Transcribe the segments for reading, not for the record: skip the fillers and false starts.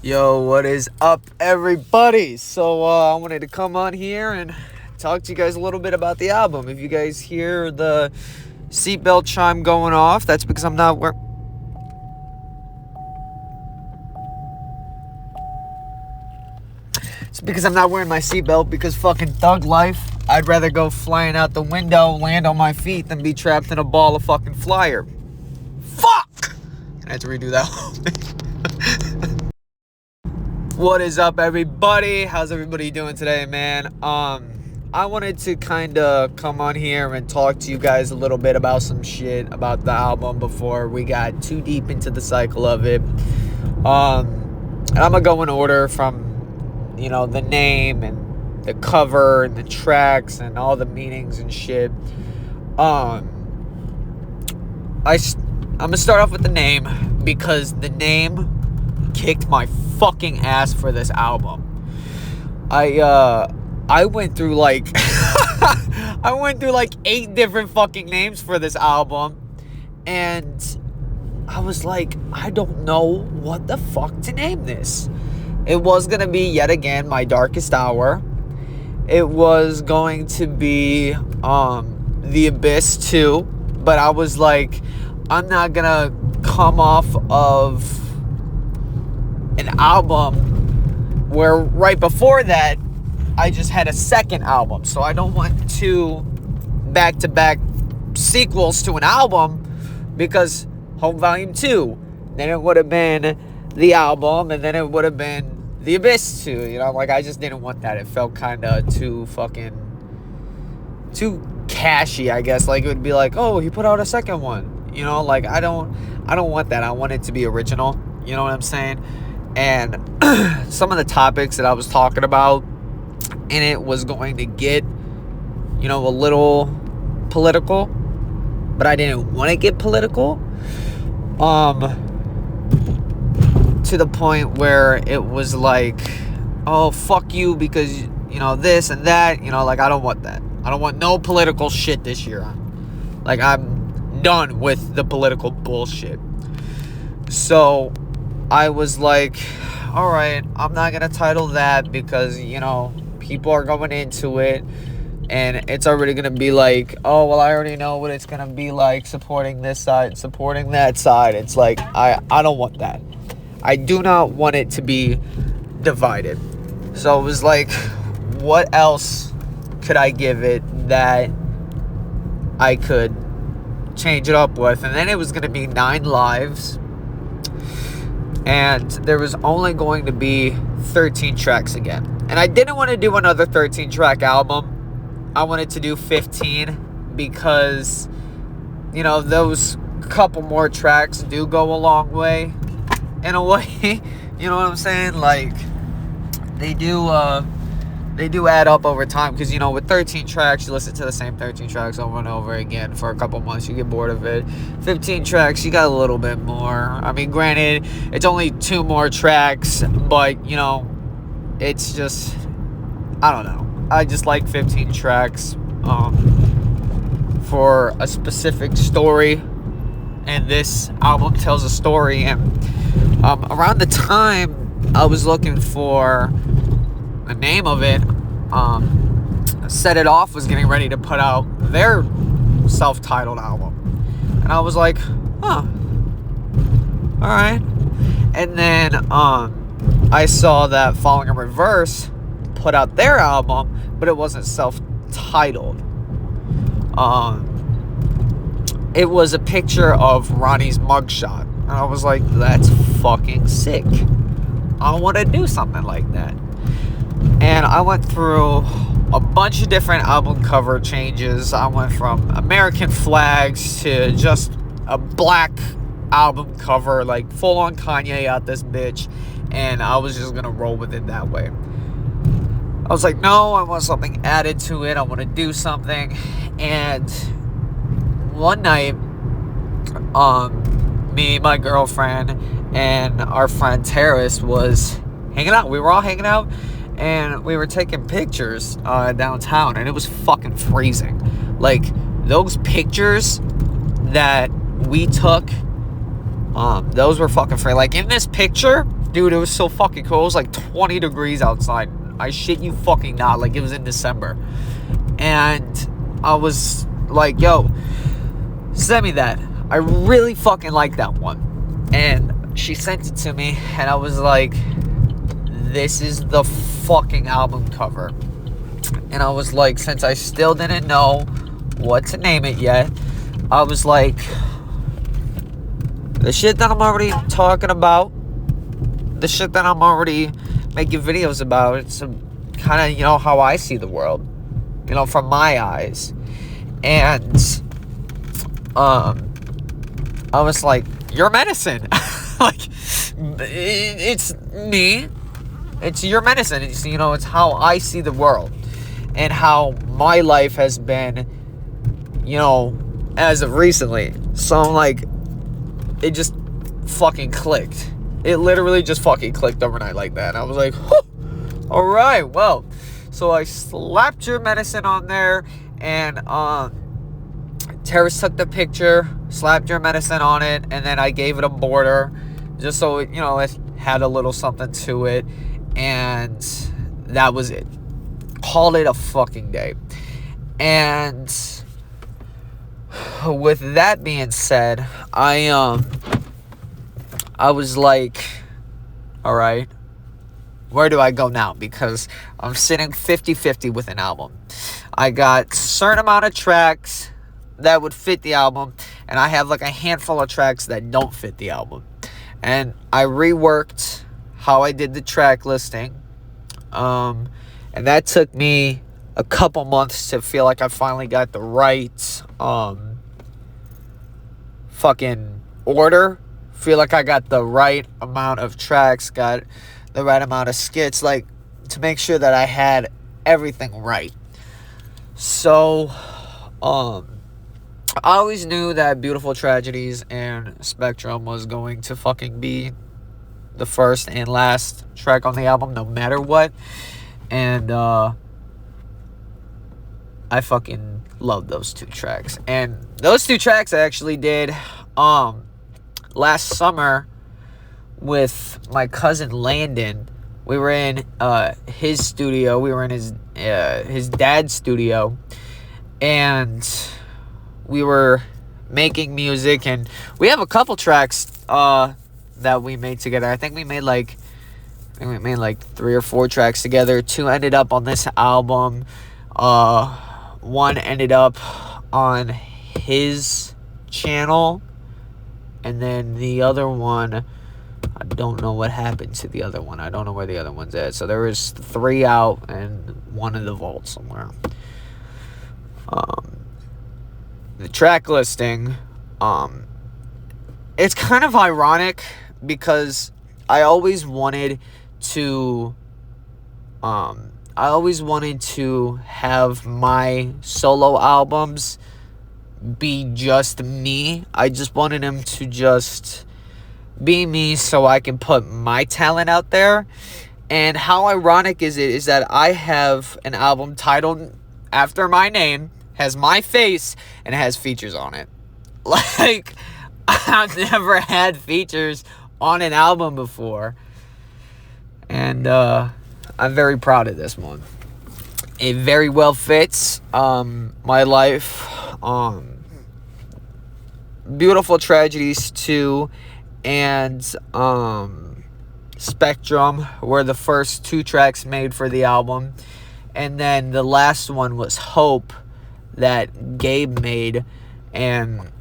Yo, what is up, everybody? So, I wanted to come on here and talk to you guys a little bit about the album. If you guys hear the seatbelt chime going off, that's because I'm not wearing... It's because I'm not wearing my seatbelt because fucking thug life. I'd rather go flying out the window, land on my feet, than be trapped in a ball of fucking flyer. Fuck! I had to redo that whole thing. What is up, everybody? How's everybody doing today, man? I wanted to kind of come on here and talk to you guys a little bit about some shit about the album before we got too deep into the cycle of it. And I'm gonna go in order from, the name and the cover and the tracks and all the meanings and shit. I'm gonna start off with the name because the name kicked my fucking ass for this album. I went through like I went through like 8 different fucking names for this album, and I was like, I don't know what the fuck to name this. It was gonna be yet again My Darkest Hour. It was going to be The Abyss too, but I was like, I'm not gonna come off of an album where right before that I just had a second album, so I don't want 2 back-to-back sequels to an album, because Home Volume 2, then it would have been the album, and then it would have been The Abyss 2, I just didn't want that. It felt kind of too cashy, I guess. Like, it would be like, oh, he put out a second one, I don't want that. I want it to be original, you know what I'm saying? And some of the topics that I was talking about in it was going to get, a little political, but I didn't want to get political, to the point where it was like, oh, fuck you, because, this and that, I don't want that. I don't want no political shit this year. I'm done with the political bullshit. So I was like, all right, I'm not going to title that because, people are going into it and it's already going to be like, oh, well, I already know what it's going to be like supporting this side, supporting that side. It's like, I don't want that. I do not want it to be divided. So it was like, what else could I give it that I could change it up with? And then it was going to be 9 lives. And there was only going to be 13 tracks again. And I didn't want to do another 13-track album. I wanted to do 15 because, those couple more tracks do go a long way. In a way, you know what I'm saying? Like, they do add up over time. Because, with 13 tracks, you listen to the same 13 tracks over and over again for a couple months. You get bored of it. 15 tracks, you got a little bit more. I mean, granted, it's only 2 more tracks. But, it's just, I don't know. I just like 15 tracks for a specific story. And this album tells a story. And around the time I was looking for the name of it, Set It Off was getting ready to put out their self-titled album, and I was like, huh, alright. And then I saw that Falling in Reverse put out their album, but it wasn't self-titled. It was a picture of Ronnie's mugshot, and I was like, that's fucking sick. I want to do something like that. And I went through a bunch of different album cover changes. I went from American flags to just a black album cover, like full on Kanye out this bitch. And I was just going to roll with it that way. I was like, no, I want something added to it. I want to do something. And one night, me, my girlfriend, and our friend Terrace was hanging out. We were all hanging out. And we were taking pictures downtown, and it was fucking freezing. Like, those pictures that we took, those were fucking free. Like, in this picture, Dude, it was so fucking cool. It was like 20 degrees outside. I shit you fucking not. Like, it was in December. And I was like, yo, send me that. I really fucking like that one. And she sent it to me, and I was like, this is the fucking album cover. And I was like, since I still didn't know what to name it yet, I was like, the shit that I'm already talking about, the shit that I'm already making videos about, it's kind of, you know, how I see the world, you know, from my eyes. And I was like, your medicine. Like, it's me. It's your medicine. It's, you know, it's how I see the world and how my life has been, you know, as of recently. So I'm like, it just fucking clicked. It literally just fucking clicked overnight like that. And I was like, all right, well. So I slapped your medicine on there, and Terrace took the picture, slapped your medicine on it, and then I gave it a border just so it, you know, it had a little something to it. And that was it. Called it a fucking day. And with that being said, I was like, all right, where do I go now? Because I'm sitting 50-50 with an album. I got a certain amount of tracks that would fit the album, and I have like a handful of tracks that don't fit the album. And I reworked how I did the track listing. And that took me a couple months to feel like I finally got the right fucking order. Feel like I got the right amount of tracks, got the right amount of skits, like to make sure that I had everything right. So I always knew that Beautiful Tragedies and Spectrum was going to fucking be the first and last track on the album, no matter what. And I fucking love those two tracks. And those two tracks I actually did last summer with my cousin Landon. We were in his studio. We were in his dad's studio, and we were making music. And we have a couple tracks that we made together. I think we made like 3 or 4 tracks together. 2 ended up on this album. 1 ended up on his channel, and then the other one, I don't know what happened to the other one. I don't know where the other one's at. So there was 3 out and 1 in the vault somewhere. The track listing, it's kind of ironic because I always wanted to have my solo albums be just me. I just wanted them to just be me so I can put my talent out there. And how ironic is it is that I have an album titled after my name, has my face, and it has features on it. Like, I've never had features on an album before. And I'm very proud of this one. It very well fits my life. Beautiful Tragedies 2 and Spectrum were the first 2 tracks made for the album. And then the last one was Hope that Gabe made. And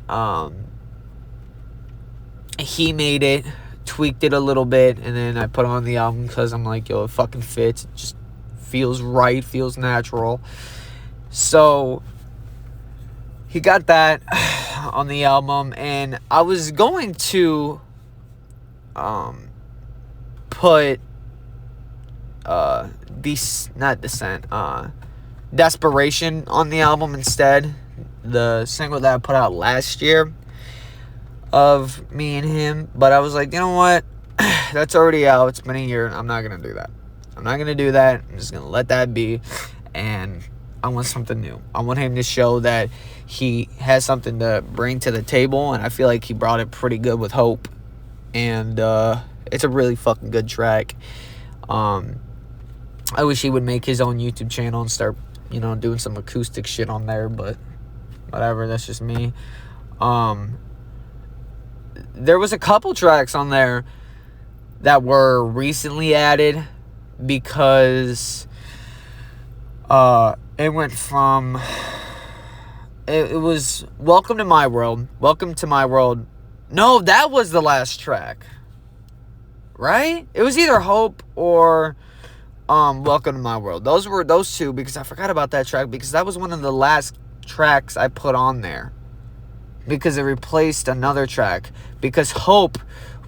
he made it, tweaked it a little bit, and then I put it on the album because I'm like, yo, it fucking fits. It just feels right, feels natural. So he got that on the album, and I was going to put Desperation on the album instead, the single that I put out last year of me and him. But I was like, you know what, that's already out, it's been a year, I'm not gonna do that. I'm just gonna let that be, and I want something new. I want him to show that he has something to bring to the table, and I feel like he brought it pretty good with Hope. And It's a really fucking good track. I wish he would make his own YouTube channel and start, doing some acoustic shit on there, but whatever, that's just me. There was a couple tracks on there that were recently added because it went from it was Welcome to My World. No, that was the last track, right? It was either Hope or Welcome to My World. Those were those two, because I forgot about that track, because that was one of the last tracks I put on there, because it replaced another track, because Hope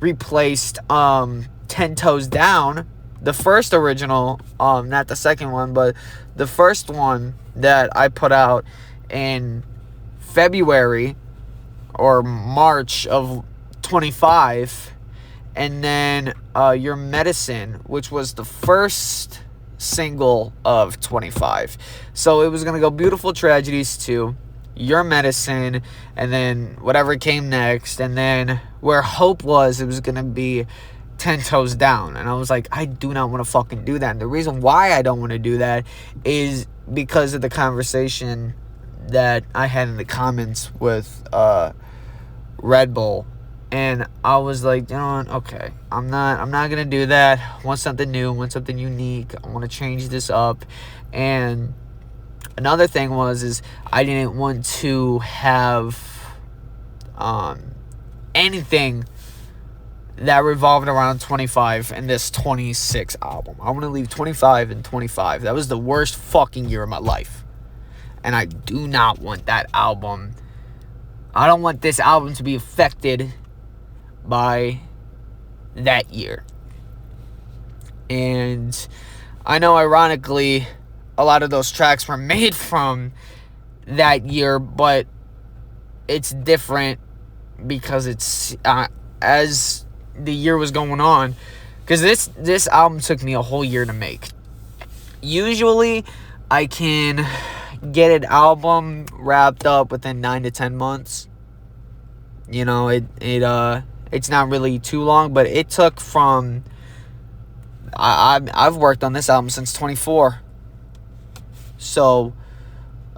replaced 10 Toes Down, the first original, not the second one, but the first one that I put out in February or March of 25. And then Your Medicine, which was the first single of 25. So it was going to go Beautiful Tragedies 2, Your Medicine, and then whatever came next. And then where Hope was, it was going to be 10 Toes Down. And I was like, I do not want to fucking do that. And the reason why I don't want to do that is because of the conversation that I had in the comments with Red Bull. And I was like, okay, I'm not gonna do that. I want something new, I want something unique. I want to change this up. And another thing is I didn't want to have anything that revolved around 25 in this 26 album. I want to leave 25 and 25. That was the worst fucking year of my life, and I do not want that album. I don't want this album to be affected by that year. And I know, ironically, a lot of those tracks were made from that year, but it's different because it's as the year was going on, because this album took me a whole year to make. Usually I can get an album wrapped up within 9 to 10 months. It's not really too long, but it took from... I've worked on this album since 24. So,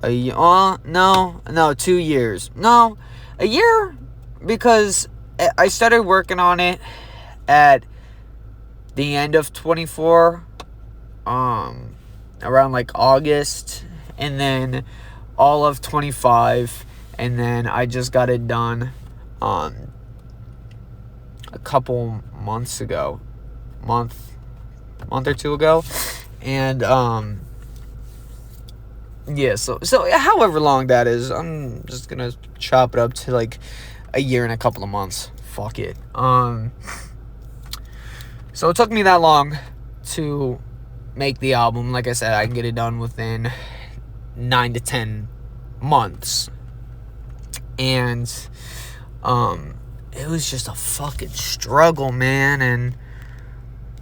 2 years. No, a year, because I started working on it at the end of 24, around like August, and then all of 25, and then I just got it done a couple months ago, month or two ago. And yeah, so however long that is, I'm just gonna chop it up to like a year and a couple of months. Fuck it. So it took me that long to make the album. Like I said, I can get it done within 9 to 10 months. And it was just a fucking struggle, man. And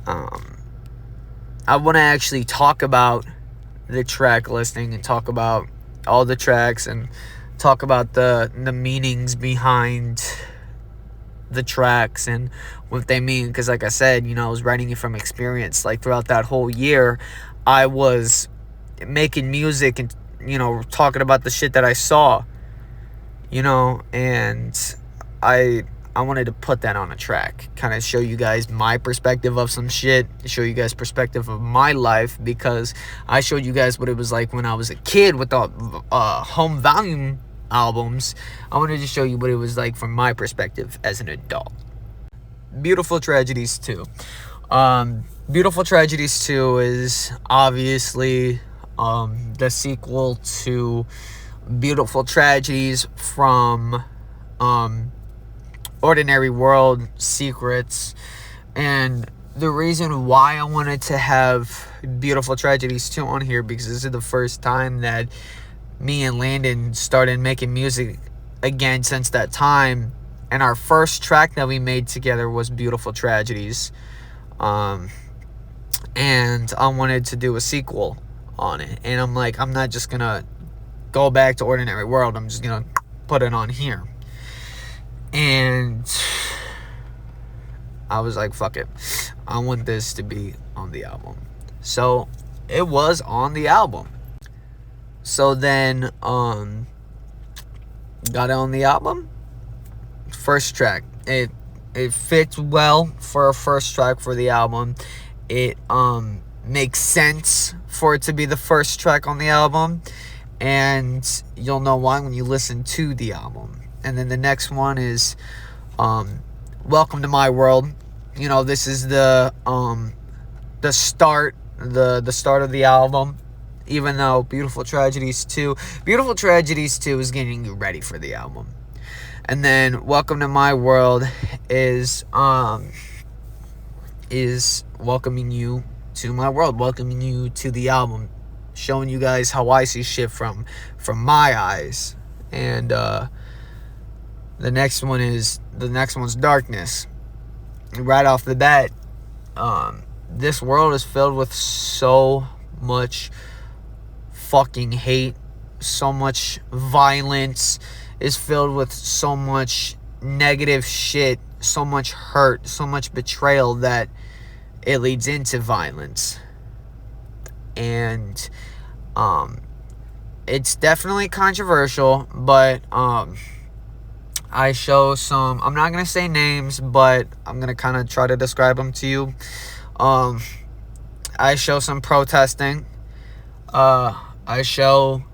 I want to actually talk about the track listing and talk about all the tracks and talk about the meanings behind the tracks and what they mean. Because like I said, I was writing it from experience. Like throughout that whole year, I was making music and talking about the shit that I saw, and I wanted to put that on a track, kind of show you guys my perspective of some shit, show you guys perspective of my life, because I showed you guys what it was like when I was a kid with the home volume albums. I wanted to show you what it was like from my perspective as an adult. Beautiful Tragedies 2. Beautiful Tragedies 2 is obviously the sequel to Beautiful Tragedies from Ordinary World Secrets. And the reason why I wanted to have Beautiful Tragedies 2 on here, because this is the first time that me and Landon started making music again since that time. And our first track that we made together was Beautiful Tragedies. And I wanted to do a sequel on it. And I'm like, I'm not just gonna go back to Ordinary World. I'm just gonna put it on here. And I was like, fuck it, I want this to be on the album. So it was on the album. So then got it on the album. First track, it fits well for a first track for the album. It makes sense for it to be the first track on the album, and you'll know why when you listen to the album. And then the next one is Welcome to My World. You know, this is the start of the album. Even though Beautiful Tragedies 2 is getting you ready for the album. And then Welcome to My World is welcoming you to my world, welcoming you to the album, showing you guys how I see shit from my eyes. And the next one's Darkness. Right off the bat, this world is filled with so much fucking hate, so much violence, is filled with so much negative shit, so much hurt, so much betrayal that it leads into violence. And it's definitely controversial, but I show some, I'm not going to say names, but I'm going to kind of try to describe them to you. I show some protesting. I show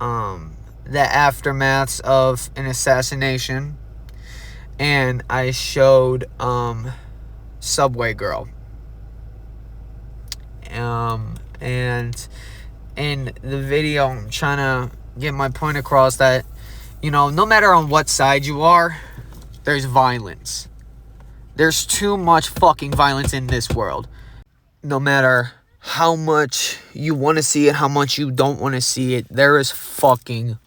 the aftermaths of an assassination. And I showed Subway Girl. And in the video, I'm trying to get my point across that, you know, no matter on what side you are, there's violence. There's too much fucking violence in this world. No matter how much you want to see it, how much you don't want to see it, there is fucking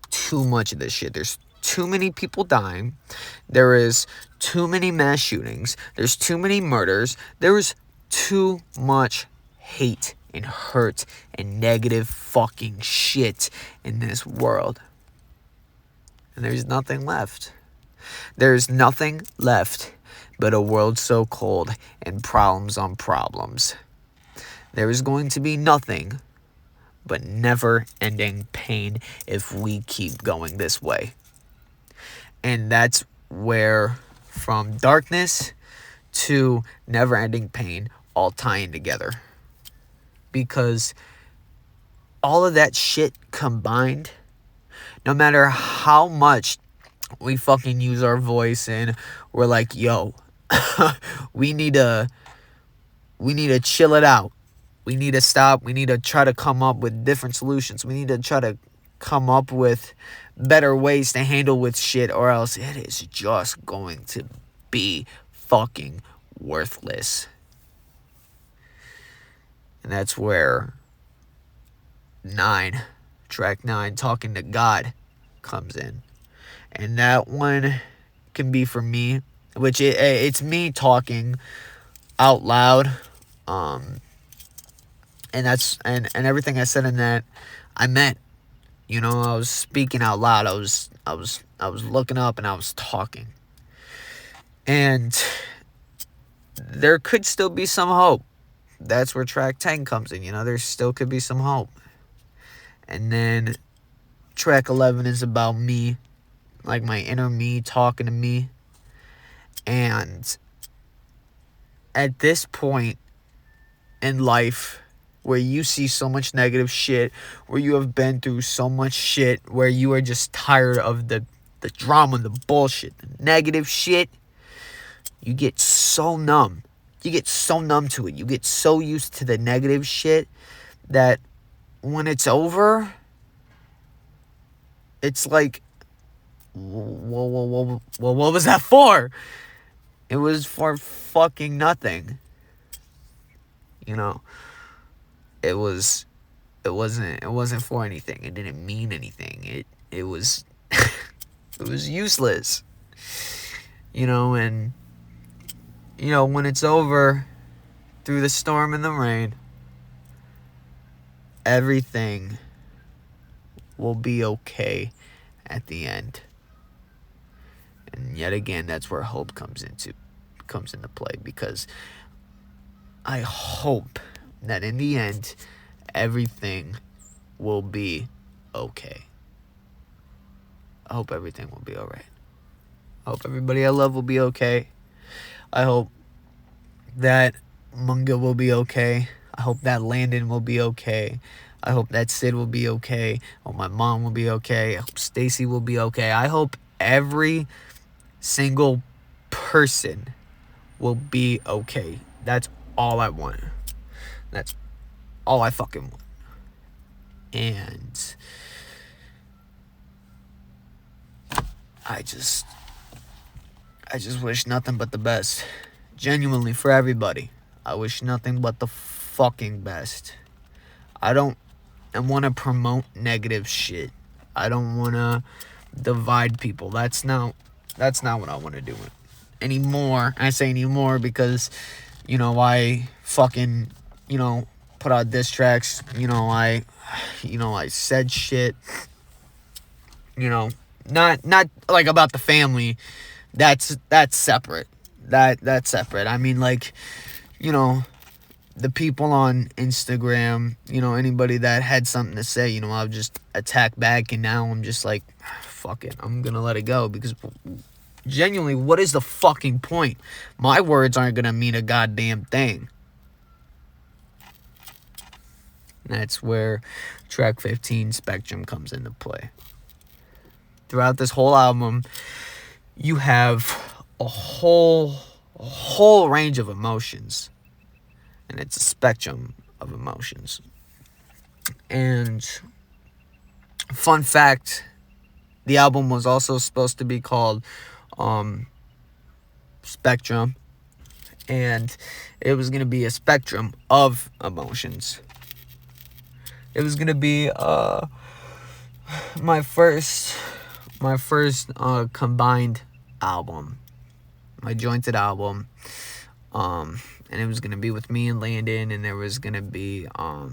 too much of this shit. There's too many people dying. There is too many mass shootings. There's too many murders. There is too much hate and hurt and negative fucking shit in this world. And there's nothing left. There's nothing left but a world so cold and problems on problems. There is going to be nothing but never-ending pain if we keep going this way. And that's where, from darkness to never-ending pain, all tying together. Because all of that shit combined, no matter how much we fucking use our voice and we're like, yo, we need to chill it out. We need to stop. We need to try to come up with different solutions. We need to try to come up with better ways to handle with shit, or else it is just going to be fucking worthless. And that's where track 9, Talking to God, comes in. And that one can be for me, which it's me talking out loud. And that's and everything I said in that, I meant. You know, I was speaking out loud. I was looking up and I was talking. And there could still be some hope. That's where track 10 comes in. You know, there still could be some hope. And then track 11 is about me, like my inner me talking to me. And at this point in life, where you see so much negative shit, where you have been through so much shit, where you are just tired of the drama, the bullshit, the negative shit, you get so numb. You get so numb to it. You get so used to the negative shit that when it's over, it's like, whoa, what was that for? It was for fucking nothing. You know? It wasn't for anything. It didn't mean anything. It was it was useless. You know, and you know, when it's over, through the storm and the rain, everything will be okay at the end. And yet again, that's where hope comes comes into play, because I hope that in the end, everything will be okay. I hope everything will be alright. I hope everybody I love will be okay. I hope that Munga will be okay. I hope that Landon will be okay. I hope that Sid will be okay. I hope my mom will be okay. I hope Stacy will be okay. I hope every single person will be okay. That's all I want. That's all I fucking want. And I just wish nothing but the best. Genuinely, for everybody. I wish nothing but the fucking best. I don't want to promote negative shit. I don't want to divide people. That's not what I want to do anymore. I say anymore because, I fucking, put out diss tracks. I said shit. Not like about the family. That's separate. That's separate. I mean, like, the people on Instagram, anybody that had something to say, I'll just attack back, and now I'm just like, fuck it, I'm gonna let it go, because genuinely, what is the fucking point? My words aren't gonna mean a goddamn thing. That's where track 15, Spectrum, comes into play. Throughout this whole album, you have a whole range of emotions. And it's a spectrum of emotions. And fun fact, the album was also supposed to be called Spectrum. And it was going to be a spectrum of emotions. It was going to be my first combined album. My jointed album. And it was going to be with me and Landon, and there was going to be, I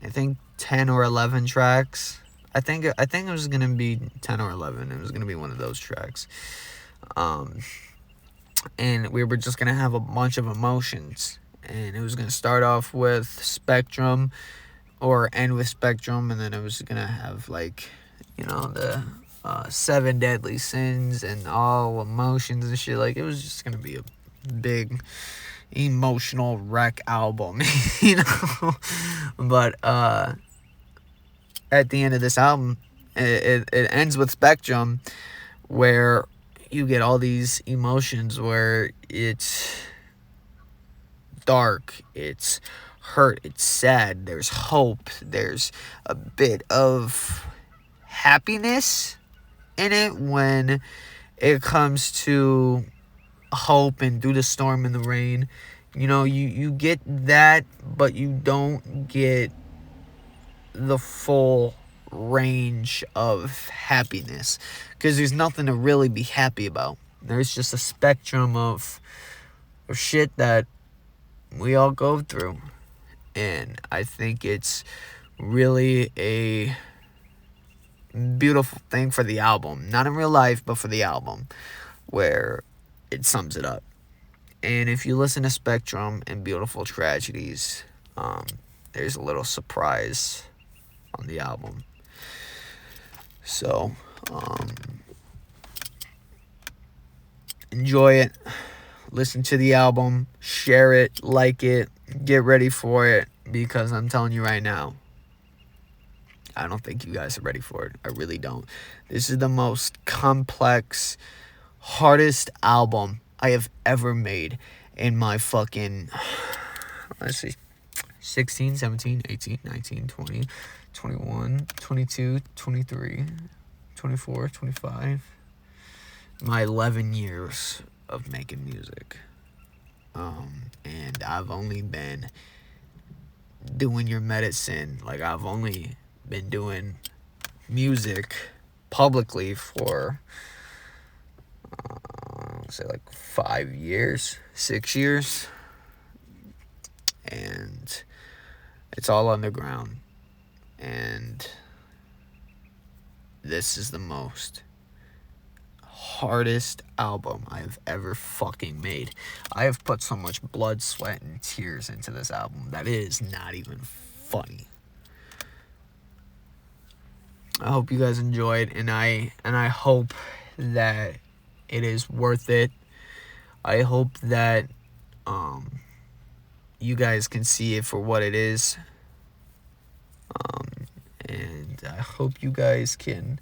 think 10 or 11 tracks. I think it was going to be 10 or 11. It was going to be one of those tracks. And we were just going to have a bunch of emotions. And it was going to start off with Spectrum, or end with Spectrum, and then it was going to have, like, the 7 deadly sins and all emotions and shit. Like, it was just going to be a big emotional wreck album, but at the end of this album, it ends with Spectrum, where you get all these emotions, where it's dark, it's hurt, it's sad, there's hope, there's a bit of happiness in it when it comes to hope and through the storm and the rain. You get that, but you don't get the full range of happiness, because there's nothing to really be happy about. There's just a spectrum of shit that we all go through. And I think it's really a beautiful thing for the album. Not in real life, but for the album, where it sums it up. And if you listen to Spectrum and Beautiful Tragedies, there's a little surprise on the album. So, enjoy it. Listen to the album. Share it. Like it. Get ready for it. Because I'm telling you right now, I don't think you guys are ready for it. I really don't. This is the most complex, hardest album I have ever made in my fucking, let's see, 16, 17, 18, 19, 20, 21, 22, 23, 24, 25. My 11 years of making music. And I've only been doing your medicine. Like, I've only been doing music publicly for say like 5 years, 6 years, and it's all underground. And this is the most hardest album I have ever fucking made. I have put so much blood, sweat, and tears into this album that it is not even funny. I hope you guys enjoyed, and I hope that it is worth it. I hope that you guys can see it for what it is. And I hope you guys can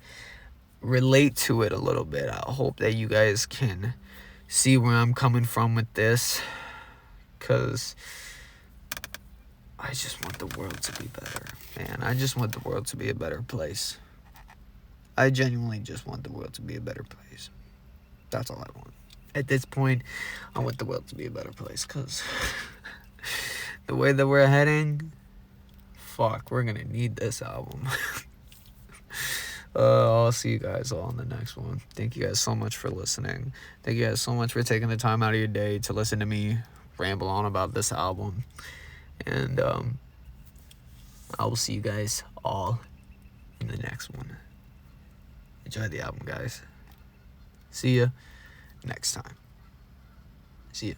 relate to it a little bit. I hope that you guys can see where I'm coming from with this, because I just want the world to be better, man. I just want the world to be a better place. I genuinely just want the world to be a better place. That's all I want. At this point, I want the world to be a better place, because the way that we're heading, fuck, we're gonna need this album. I'll see you guys all in the next one. Thank you guys so much for listening. Thank you guys so much for taking the time out of your day to listen to me ramble on about this album. And I will see you guys all in the next one. Enjoy the album, guys. See ya next time. See ya.